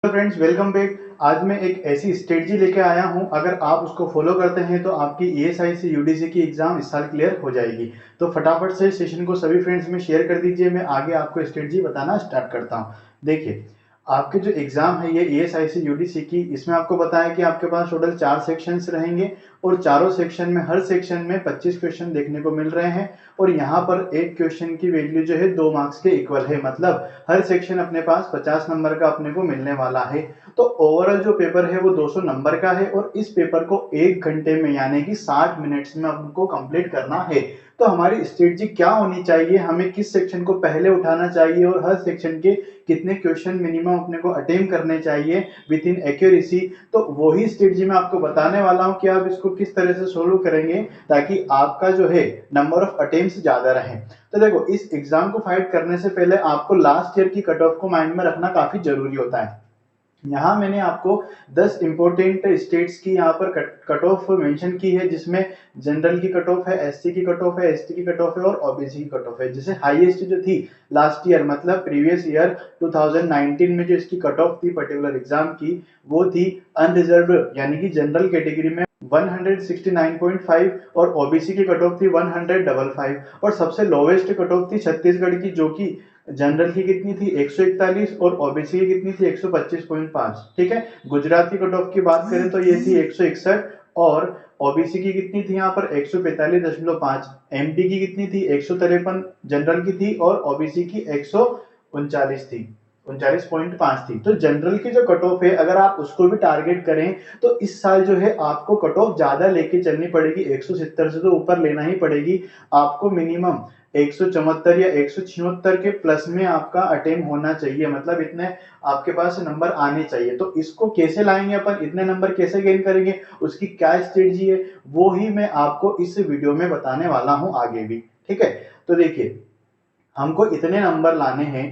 Friends, welcome back. आज मैं एक ऐसी स्ट्रेटजी लेके आया हूं, अगर आप उसको फॉलो करते हैं तो आपकी ईएसआई से यूडीसी की एग्जाम इस साल क्लियर हो जाएगी। तो फटाफट से सेशन को सभी फ्रेंड्स में शेयर कर दीजिए। मैं आगे आपको स्ट्रेटजी बताना स्टार्ट करता हूं। देखिए, आपके जो एग्जाम है ये ईएसआई से यूडीसी की, इसमें आपको बताया कि आपके पास टोटल 4 सेक्शंस रहेंगे और चारों सेक्शन में हर सेक्शन में 25 क्वेश्चन देखने को मिल रहे हैं। और यहाँ पर एक क्वेश्चन की वैल्यू जो है 2 मार्क्स के इक्वल है, मतलब हर सेक्शन अपने पास 50 नंबर का अपने को मिलने वाला है। तो ओवरऑल जो पेपर है वो 200 नंबर का है और इस पेपर को 1 घंटे में यानी कि 60 मिनट्स में हमको कंप्लीट करना है। तो हमारी स्ट्रेटजी क्या होनी चाहिए, हमें किस सेक्शन को पहले उठाना चाहिए और हर सेक्शन के कितने क्वेश्चन मिनिमम अपने को अटेम्प्ट करने चाहिए विद इन एक्यूरेसी, तो वही स्ट्रेटजी मैं आपको बताने वाला हूं कि आप इसको किस तरह से सोल्व करेंगे ताकि आपका जो है नंबर ऑफ अटेम्प्ट्स ज्यादा रहे। तो देखो, इस एग्जाम को फाइट करने से पहले आपको लास्ट ईयर की कट ऑफ को माइंड में रखना काफी जरूरी होता है। यहाँ मैंने आपको 10 इंपॉर्टेंट स्टेट्स की यहाँ पर कट ऑफ मेंशन की है, जिसमें जनरल की कट ऑफ है, एससी की कट ऑफ है, एसटी की कट ऑफ है और ओबीसी की कट ऑफ है। जैसे हाईएस्ट जो थी लास्ट ईयर, मतलब प्रीवियस ईयर 2019 में जो इसकी कट ऑफ थी पर्टिकुलर एग्जाम की, वो थी अनरिजर्व यानी कि जनरल कैटेगरी में 169.5 और ओबीसी की कट ऑफ थी 155 और सबसे लोवेस्ट कट ऑफ थी छत्तीसगढ़ की, जो कि जनरल की कितनी थी 141 और ओबीसी की कितनी थी 125.5। ठीक है, गुजरात की कट ऑफ की बात करें तो ये थी 161 और ओबीसी की कितनी थी यहाँ पर 145.5। एमपी की कितनी थी 153 जनरल की थी और ओबीसी की 139 थी, 39.5 थी। तो जनरल की जो कट ऑफ है अगर आप उसको भी टारगेट करें तो इस साल जो है आपको कट ऑफ ज्यादा लेके चलनी पड़ेगी, 170 से तो ऊपर लेना ही पड़ेगी आपको। मिनिमम 174 या 176 के प्लस में आपका अटेम्प्ट होना चाहिए, मतलब इतने आपके पास नंबर आने चाहिए। तो इसको कैसे लाएंगे अपन, इतने नंबर कैसे गेन करेंगे, उसकी क्या स्ट्रेटजी है, वो ही मैं आपको इस वीडियो में बताने वाला हूं आगे भी। ठीक है, तो देखिए, हमको इतने नंबर लाने हैं।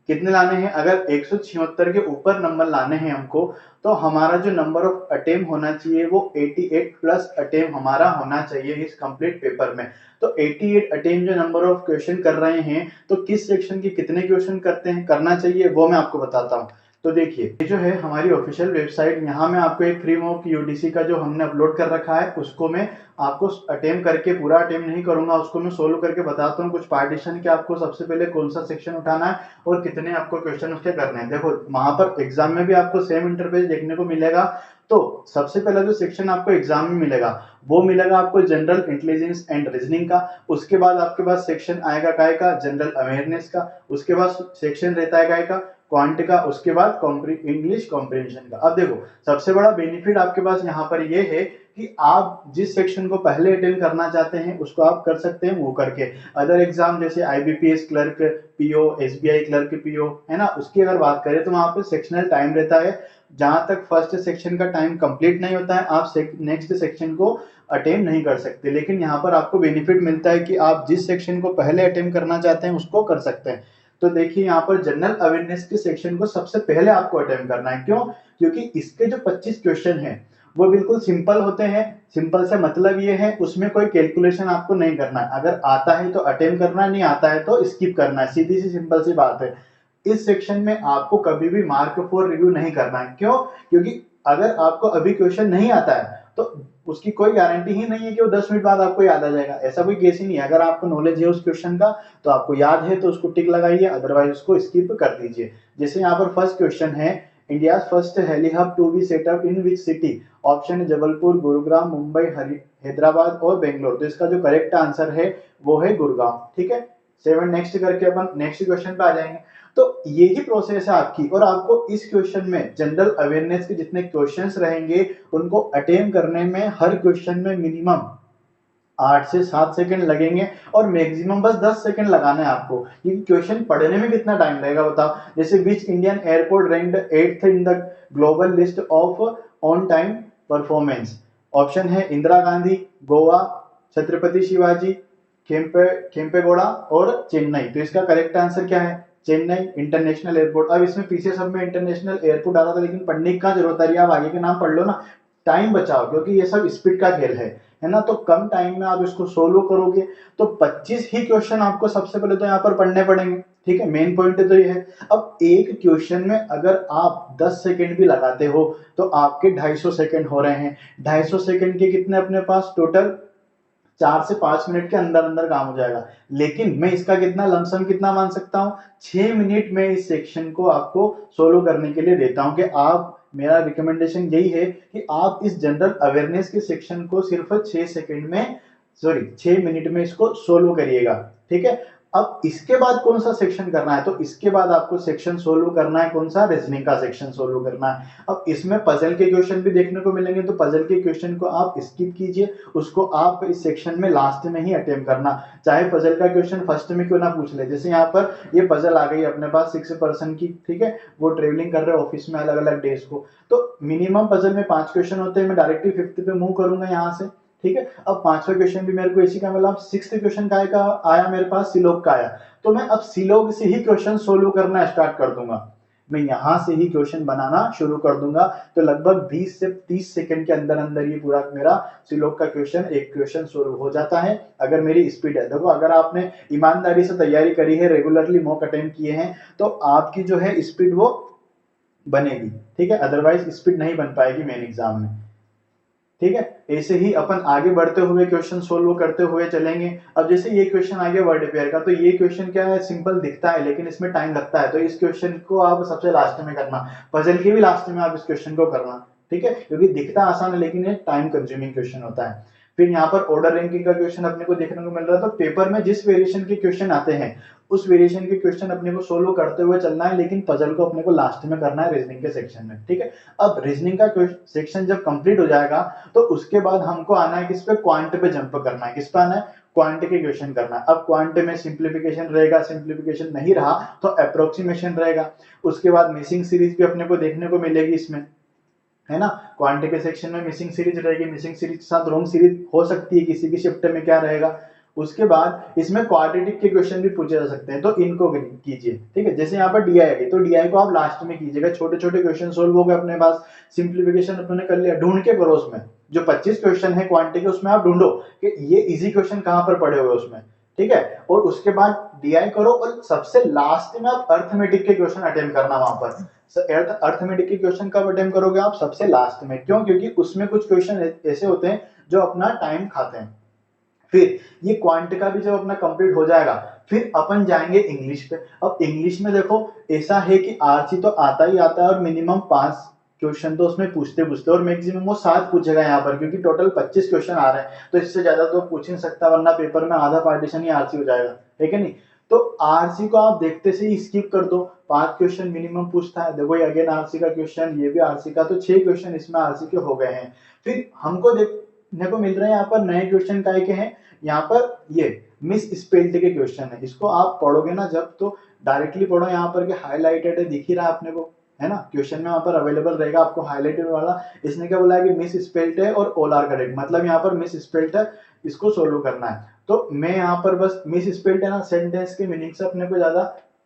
कितने लाने हैं, अगर 176 के ऊपर नंबर लाने हैं हमको, तो हमारा जो नंबर ऑफ अटेम्प्ट होना चाहिए वो 88 प्लस अटेम्प्ट हमारा होना चाहिए इस कंप्लीट पेपर में। तो 88 अटेम्प्ट जो नंबर ऑफ क्वेश्चन कर रहे हैं, तो किस सेक्शन के कितने क्वेश्चन करते हैं करना चाहिए वो मैं आपको बताता हूँ। तो देखिए, ये जो है हमारी ऑफिशियल वेबसाइट, यहाँ मैं आपको एक फ्री मॉक यूडीसी का जो हमने अपलोड कर रखा है उसको मैं आपको अटेम्प्ट करके, पूरा अटेम्प्ट नहीं करूंगा, उसको मैं सोल्व करके बताता हूँ कुछ पार्टीशन के आपको सबसे पहले कौन सा सेक्शन उठाना है और कितने आपको क्वेश्चन उसके करने हैं। देखो, वहां पर एग्जाम में भी आपको सेम इंटरफेस देखने को मिलेगा। तो सबसे पहला जो सेक्शन आपको एग्जाम में मिलेगा वो मिलेगा आपको जनरल इंटेलिजेंस एंड रीजनिंग का। उसके बाद आपके पास सेक्शन आएगा काय का, जनरल अवेयरनेस का। उसके बाद सेक्शन रहता है काय का, क्वांट का। उसके बाद इंग्लिश कॉम्प्रिहेंशन का। अब देखो, सबसे बड़ा बेनिफिट आपके पास यहाँ पर ये है कि आप जिस सेक्शन को पहले अटेंड करना चाहते हैं उसको आप कर सकते हैं वो करके। अदर एग्जाम जैसे IBPS clerk PO, SBI clerk PO है ना, उसकी अगर बात करें तो वहां पे सेक्शनल टाइम रहता है। जहां तक फर्स्ट सेक्शन का टाइम कंप्लीट नहीं होता है आप नेक्स्ट सेक्शन को अटेम्प्ट नहीं कर सकते। लेकिन यहाँ पर आपको बेनिफिट मिलता है कि आप जिस सेक्शन को पहले अटेम्प्ट करना चाहते हैं उसको कर सकते हैं। तो देखिए, यहाँ पर जनरल अवेयरनेस के सेक्शन को सबसे पहले आपको अटेम्प्ट करना है। क्यों? क्योंकि इसके जो 25 क्वेश्चन हैं वो बिल्कुल सिंपल होते हैं। सिंपल से मतलब ये है उसमें कोई कैलकुलेशन आपको नहीं करना है। अगर आता है तो अटेम्प्ट करना है, नहीं आता है तो स्किप करना है, सीधी सी सिंपल सी बात है। इस सेक्शन में आपको कभी भी मार्क फॉर रिव्यू नहीं करना है। क्यों? क्योंकि अगर आपको अभी क्वेश्चन नहीं आता है तो उसकी कोई गारंटी ही नहीं है कि वो 10 मिनट बाद आपको याद आ जाएगा। ऐसा कोई केस ही नहीं है। अगर आपको नॉलेज है उस क्वेश्चन का तो आपको याद है तो उसको टिक लगाइए, अदरवाइज उसको स्किप कर दीजिए। जैसे यहाँ पर फर्स्ट क्वेश्चन है, India first heli hub to be setup in which city. Option है जबलपुर, गुरुग्राम, मुंबई, हैदराबाद और बेंगलोर। तो इसका जो करेक्ट आंसर है वो है गुड़गांव। ठीक है, 7 नेक्स्ट करके अपन नेक्स्ट क्वेश्चन पे आ जाएंगे। तो यही प्रोसेस है आपकी, और आपको इस क्वेश्चन में जनरल अवेयरनेस के जितने क्वेश्चंस रहेंगे उनको अटेम्प्ट करने में हर क्वेश्चन में मिनिमम 8 से 7 सेकंड लगेंगे और मैक्सिमम बस 10 सेकंड लगाना है आपको। क्योंकि क्वेश्चन पढ़ने में कितना टाइम लगेगा बताओ। जैसे which Indian airport ranked 8th in the global list of on time performance. Option है इंदिरा गांधी, गोवा, छत्रपति शिवाजी, केम्पेगौड़ा और चेन्नई। तो इसका करेक्ट आंसर क्या है? Chennai international airport. अब इसमें पीछे सब में इंटरनेशनल एयरपोर्ट डाला था, लेकिन पढ़ने की क्या जरूरत है, आप आगे के नाम पढ़ लो ना। टाइम बचाओ, क्योंकि ये सब स्पीड का खेल है ना। तो कम टाइम में आप इसको सोल्व करोगे तो 25 ही क्वेश्चन आपको सबसे पहले तो यहाँ पर पढ़ने पड़ेंगे। ठीक है, मेन पॉइंट तो ये है। अब एक क्वेश्चन में अगर आप 10 सेकंड भी लगाते हो तो आपके 250 सेकंड हो रहे हैं। 250 सेकंड के कितने अपने पास टोटल, 4 से 5 मिनट के अंदर अंदर काम हो जाएगा। लेकिन मैं इसका कितना लमसम कितना मान सकता हूँ, 6 मिनट में इस सेक्शन को आपको सोल्व करने के लिए देता हूँ कि आप, मेरा रिकमेंडेशन यही है कि आप इस जनरल अवेयरनेस के सेक्शन को सिर्फ 6 सेकंड में, सॉरी 6 मिनट में इसको सोल्व करिएगा। ठीक है, अब इसके बाद कौन सा सेक्शन करना है, तो इसके बाद आपको सेक्शन सोल्व करना है कौन सा, रीजनिंग का सेक्शन सोल्व करना है। अब इसमें पजल के क्वेश्चन भी देखने को मिलेंगे, तो पजल के क्वेश्चन को आप स्किप कीजिए, उसको आप इस सेक्शन में लास्ट में ही अटेम्प्ट करना, चाहे पजल का क्वेश्चन फर्स्ट में क्यों ना पूछ ले। जैसे यहाँ पर ये पजल आ गई अपने पास 6 पर्सन की, ठीक है, वो ट्रेवलिंग कर रहे हैं ऑफिस में अलग अलग डेज को, तो मिनिमम पजल में 5 क्वेश्चन होते हैं। मैं डायरेक्टली 5th पे मूव करूंगा यहाँ से। ठीक है, अब 5वां क्वेश्चन भी मेरे को इसी का मतलब 6th क्वेश्चन का आया मेरे पास, सिलोग का आया, तो मैं अब सिलोग से ही क्वेश्चन सोल्व करना स्टार्ट कर दूंगा। मैं यहां से ही क्वेश्चन बनाना शुरू कर दूंगा, तो लगभग 20 से 30 सेकंड के अंदर अंदर ये पूरा मेरा सिलोग का क्वेश्चन, एक क्वेश्चन सोल्व हो जाता है अगर मेरी स्पीड है। देखो अगर आपने ईमानदारी से तैयारी करी है, रेगुलरली मॉक अटेम्प्ट किए हैं, तो आपकी जो है स्पीड वो बनेगी। ठीक है, अदरवाइज स्पीड नहीं बन पाएगी मेन एग्जाम में। ठीक है, ऐसे ही अपन आगे बढ़ते हुए क्वेश्चन सोल्व करते हुए चलेंगे। अब जैसे ये क्वेश्चन आ गया वर्ड पेयर का, तो ये क्वेश्चन क्या है, सिंपल दिखता है लेकिन इसमें टाइम लगता है, तो इस क्वेश्चन को आप सबसे लास्ट में करना, पजल के भी लास्ट में आप इस क्वेश्चन को करना। ठीक है, क्योंकि दिखता आसान है लेकिन ये टाइम कंज्यूमिंग क्वेश्चन होता है। फिर यहाँ पर ऑर्डर रैंकिंग का क्वेश्चन अपने को देखने को मिल रहा है, तो पेपर में जिस वेरिएशन के क्वेश्चन आते हैं उस वेरिएशन के क्वेश्चन अपने को सोल्व करते हुए चलना है, लेकिन पजल को अपने को लास्ट में करना है रीजनिंग के सेक्शन में। ठीक है, अब रीजनिंग का सेक्शन जब कंप्लीट हो जाएगा तो उसके बाद हमको आना है किस पे, क्वांट पे जंप करना है। किस पे आना है, क्वांट के क्वेश्चन करना है। अब क्वांट में सिंप्लीफिकेशन रहेगा, सिंप्लीफिकेशन नहीं रहा तो अप्रोक्सीमेशन रहेगा। उसके बाद मिसिंग सीरीज भी अपने को देखने को मिलेगी इसमें, है ना, क्वांट के सेक्शन में मिसिंग सीरीज रहेगी, मिसिंग सीरीज के साथ रोंग सीरीज हो सकती है किसी की शिफ्ट में, क्या रहेगा। उसके बाद इसमें क्वाड्रेटिक के क्वेश्चन भी पूछे जा सकते हैं, तो इनको कीजिए। ठीक है, जैसे यहाँ पर डीआई आ गई, तो डीआई को आप लास्ट में कीजिएगा, छोटे छोटे क्वेश्चन सोल्व हो गए अपने पास, सिंप्लीफिकेशन अपने कर लिया, ढूंढ के करो उसमें जो 25 क्वेश्चन है क्वांटिटी के, उसमें आप ढूंढो कि ये इजी क्वेश्चन कहां पर पड़े हुए उसमें। ठीक है, और उसके बाद डीआई करो, और सबसे लास्ट में आप अर्थमेटिक के क्वेश्चन अटेम्प्ट करना वहां पर। अर्थमेटिक के क्वेश्चन कब अटेम्प्ट करोगे आप, सबसे लास्ट में। क्यों, क्योंकि उसमें कुछ क्वेश्चन ऐसे होते हैं जो अपना टाइम खाते हैं। फिर ये क्वांट का भी जब अपना कंप्लीट हो जाएगा, फिर अपन जाएंगे इंग्लिश पे। अब इंग्लिश में देखो ऐसा है कि आरसी तो आता ही आता है, और मिनिमम 5 क्वेश्चन तो उसमें पूछते पूछते, और मैक्सिमम वो 7 पूछेगा यहाँ पर, क्योंकि टोटल 25 क्वेश्चन आ रहे हैं, तो इससे ज्यादा तो पूछ नहीं सकता, वरना पेपर में आधा पार्टीशन ही आरसी हो जाएगा, है कि नहीं। तो आरसी को आप देखते से ही स्किप कर दो, 5 क्वेश्चन मिनिमम पूछता है। देखो ये अगेन आरसी का क्वेश्चन, ये भी आरसी का, तो 6 क्वेश्चन इसमें आरसी के हो गए हैं। फिर हमको देखने को मिल रहे हैं यहाँ पर नए क्वेश्चन काय के हैं, यहाँ पर ये मिस स्पेल्ड के क्वेश्चन है। इसको आप पढ़ोगे ना जब, तो डायरेक्टली पढ़ो, यहाँ पर के हाईलाइटेड है, दिख ही रहा है अपने को, है ना, क्वेश्चन में वहां पर अवेलेबल रहेगा आपको हाईलाइटेड वाला। इसने क्या बोला है कि मिस स्पेल्ड है और ऑल आर करेक्ट, मतलब यहाँ पर मिस स्पेल्ड है, इसको सोल्व करना है। तो मैं यहाँ पर बस मिस स्पेल्ड है ना, सेंटेंस के मीनिंग से अपने को ज्यादा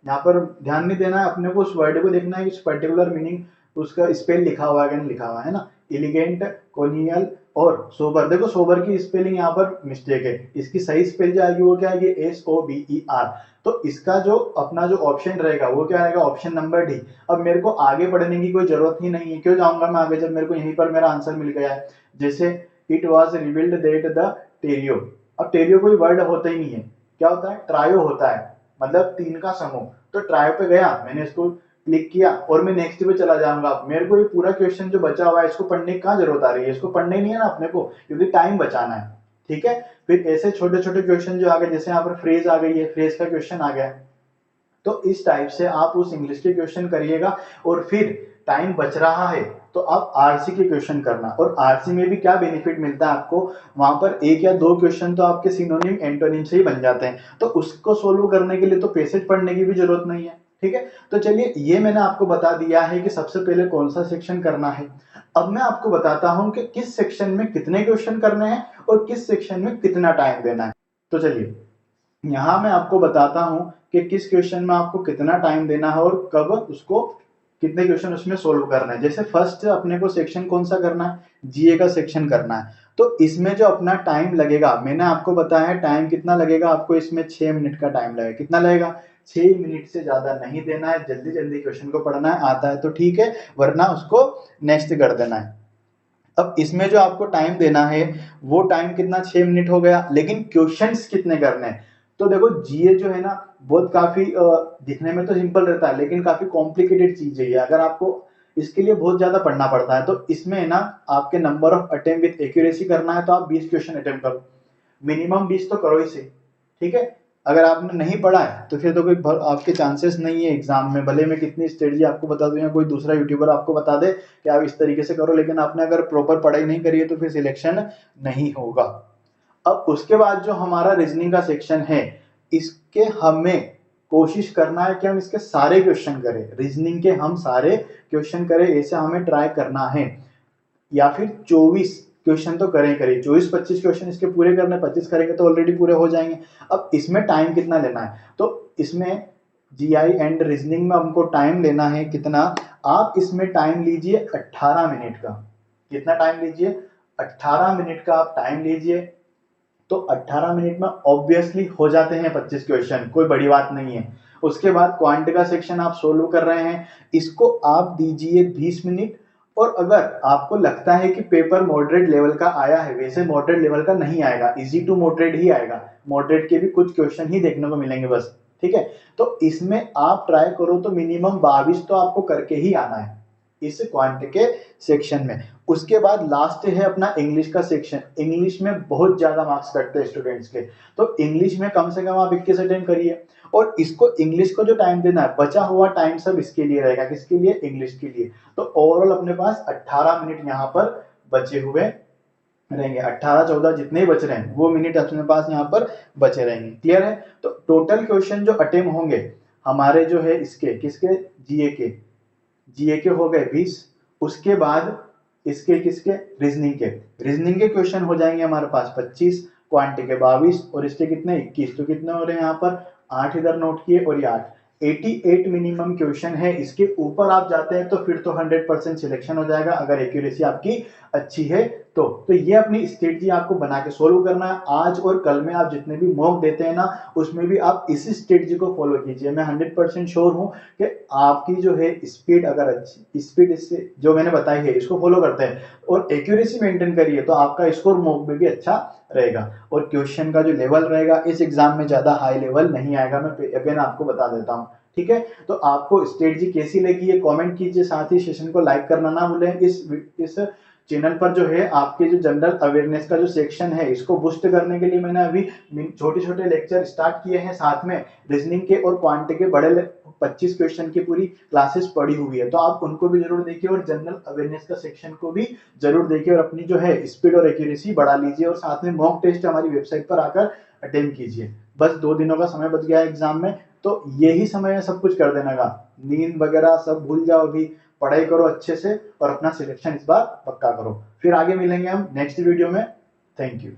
यहाँ पर ध्यान नहीं देना है, अपने को उस वर्ड को देखना है कि पर्टिकुलर मीनिंग उसका स्पेल लिखा हुआ है कि नहीं लिखा हुआ है ना। एलिगेंट, कोनियल और सोबर, देखो सोबर की स्पेलिंग यहाँ पर मिस्टेक है, इसकी सही स्पेल जो आएगी वो क्या आएगी, SOBER। तो इसका जो अपना जो ऑप्शन रहेगा वो क्या रहेगा, ऑप्शन नंबर डी। अब मेरे को आगे बढ़ने की कोई जरूरत ही नहीं है, क्यों जाऊंगा मैं आगे जब मेरे को यहीं पर मेरा आंसर मिल गया है। जैसे it was revealed that the टेरियो, अब टेरियो कोई वर्ड होता ही नहीं है, क्या होता है, ट्रायो होता है, मतलब 3 का समूह। तो ट्रायो पे गया, मैंने इसको क्लिक किया और मैं नेक्स्ट पे चला जाऊंगा। मेरे को ये पूरा क्वेश्चन जो बचा हुआ है इसको पढ़ने की क्या जरूरत आ रही है, इसको पढ़ने नहीं है ना अपने को, क्योंकि टाइम बचाना है। ठीक है, फिर ऐसे छोटे छोटे क्वेश्चन जो आ गए, जैसे यहाँ पर फ्रेज आ गई है, फ्रेज का क्वेश्चन आ गया, तो इस टाइप से आप उस इंग्लिश के क्वेश्चन करिएगा। और फिर टाइम बच रहा है तो आप आरसी के क्वेश्चन करना, और आरसी में भी क्या बेनिफिट मिलता है आपको, वहां पर 1 या 2 क्वेश्चन तो आपके सिनोनिम एंटोनिम से ही बन जाते हैं, तो उसको सोल्व करने के लिए तो पैसेज पढ़ने की भी जरूरत नहीं है। ठीक है, तो चलिए ये मैंने आपको बता दिया है कि सबसे पहले कौन सा सेक्शन करना है। अब मैं आपको बताता हूं कि किस सेक्शन में कितने क्वेश्चन करने हैं और किस सेक्शन में कितना टाइम देना है। तो चलिए यहां मैं आपको बताता हूं कि किस क्वेश्चन में आपको कितना टाइम देना है और कब उसको, कितने क्वेश्चन उसमें सोल्व करना है। जैसे फर्स्ट अपने को सेक्शन कौन सा करना है, जीए का सेक्शन करना है। तो इसमें जो अपना टाइम लगेगा, मैंने आपको बताया है टाइम कितना लगेगा आपको, इसमें 6 मिनट का टाइम लगेगा। कितना लगेगा, 6 मिनट से ज़्यादा नहीं देना है, जल्दी जल्दी क्वेश्चन को पढ़ना है, आता है तो ठीक है, वरना उसको नेक्स्ट कर देना है। अब इसमें जो आपको टाइम देना है वो टाइम कितना, 6 मिनट हो गया, लेकिन क्वेश्चंस कितने करने हैं। तो देखो जीए जो है ना बहुत काफी दिखने में तो सिंपल रहता है, लेकिन काफी कॉम्प्लिकेटेड चीज है ये। अगर आपको इसके लिए बहुत ज्यादा पढ़ना पड़ता है, तो इसमें है ना आपके number of attempt with accuracy करना है, तो आप 20 क्वेश्चन अटेम्प्ट करो, मिनिमम 20 तो करो ही सही, ठीक है। अगर आपने नहीं पढ़ा है तो फिर तो कोई आपके चांसेस नहीं है एग्जाम में, भले मैं कितनी स्ट्रेटजी आपको बता दूं या कोई दूसरा यूट्यूबर आपको बता दे कि आप इस तरीके से करो, लेकिन आपने अगर प्रॉपर पढ़ाई नहीं करी है तो फिर सिलेक्शन नहीं होगा। अब उसके बाद जो हमारा रीजनिंग का सेक्शन है, इसके हमें कोशिश करना है कि हम इसके सारे क्वेश्चन करें, रीजनिंग के हम सारे क्वेश्चन करें, ऐसा हमें ट्राई करना है। या फिर 24 क्वेश्चन तो करें करें, 24-25 क्वेश्चन इसके पूरे करने, 25 करेंगे तो ऑलरेडी पूरे हो जाएंगे। अब इसमें टाइम कितना लेना है, तो इसमें जीआई एंड रीजनिंग में हमको टाइम लेना है कितना, आप इसमें टाइम लीजिए 18 मिनट का। कितना टाइम लीजिए, 18 मिनट का आप टाइम लीजिए। तो 18 मिनट में ऑब्वियसली हो जाते हैं 25 क्वेश्चन, कोई बड़ी बात नहीं है। उसके बाद क्वांट का सेक्शन आप सोल्व कर रहे हैं, इसको आप दीजिए 20 मिनट। और अगर आपको लगता है कि पेपर मॉडरेट लेवल का आया है, वैसे मॉडरेट लेवल का नहीं आएगा, इजी टू मॉडरेट ही आएगा, मॉडरेट के भी कुछ क्वेश्चन ही देखने को मिलेंगे बस, ठीक है। तो इसमें आप ट्राई करो तो मिनिमम 22 तो आपको करके ही आना है इस क्वांट के सेक्शन में। उसके बाद लास्ट है अपना इंग्लिश का सेक्शन। इंग्लिश में बहुत ज्यादा मार्क्स कटते हैं स्टूडेंट्स के, तो इंग्लिश में कम से कम आप 21 अटेम्प्ट करिए। और इसको इंग्लिश को जो टाइम देना है, बचा हुआ टाइम सब इसके लिए रहेगा, किसके लिए, इंग्लिश के लिए। तो ओवरऑल अपने पास 18 मिनट यहाँ पर बचे हुए रहेंगे, 18-14 जितने ही बच रहे हैं वो मिनट अपने पास यहाँ पर बचे रहेंगे। क्लियर है। तो टोटल क्वेश्चन जो अटेम्प्ट होंगे हमारे जो है इसके किसके, जीए के हो गए 20। उसके बाद इसके किसके, रीजनिंग के, रीजनिंग के क्वेश्चन हो जाएंगे हमारे पास 25, क्वांट के 22 और इसके कितने 21। तो कितने हो रहे हैं यहाँ पर 8 इधर नोट किए और ये 8, 88 मिनिमम क्वेश्चन है। इसके ऊपर आप जाते हैं तो फिर तो 100% सिलेक्शन हो जाएगा, अगर एक्यूरेसी आपकी अच्छी है तो ये अपनी स्ट्रेटजी आपको बना के सोल्व करना है। आज और कल में आप जितने भी मॉक देते हैं ना, उसमें भी आप इसी स्ट्रेटजी को फॉलो कीजिए। मैं 100% श्योर हूं कि आपकी जो है स्पीड, अगर अच्छी स्पीड इससे जो मैंने बताई है इसको फॉलो करते हैं और एक्यूरेसी मेंटेन करिए, तो आपका स्कोर मॉक में भी अच्छा रहेगा और क्वेश्चन का जो लेवल रहेगा इस एग्जाम में ज्यादा हाई लेवल नहीं आएगा, मैं अगेन आपको बता देता हूँ, ठीक है। तो आपको स्ट्रेटजी कैसी लगी है कमेंट कीजिए, साथ ही सेशन को लाइक करना ना भूलें। इस चैनल पर जो है आपके जो जनरल अवेयरनेस का जो सेक्शन है इसको बूस्ट करने के लिए मैंने अभी छोटे छोटे लेक्चर स्टार्ट किए हैं, साथ में रीजनिंग के और क्वांट के बड़े 25 क्वेश्चन की पूरी क्लासेस पड़ी हुई है, तो आप उनको भी जरूर देखिए और जनरल अवेयरनेस का सेक्शन को भी जरूर देखिए और अपनी जो है स्पीड और एक्यूरेसी बढ़ा लीजिए। और साथ में मॉक टेस्ट हमारी वेबसाइट पर आकर अटेम्प्ट कीजिए। बस 2 दिनों का समय बच गया है एग्जाम में, तो यही समय है सब कुछ कर देने का। नींद वगैरह सब भूल जाओ, अभी पढ़ाई करो अच्छे से और अपना सिलेक्शन इस बार पक्का करो। फिर आगे मिलेंगे हम नेक्स्ट वीडियो में। Thank you.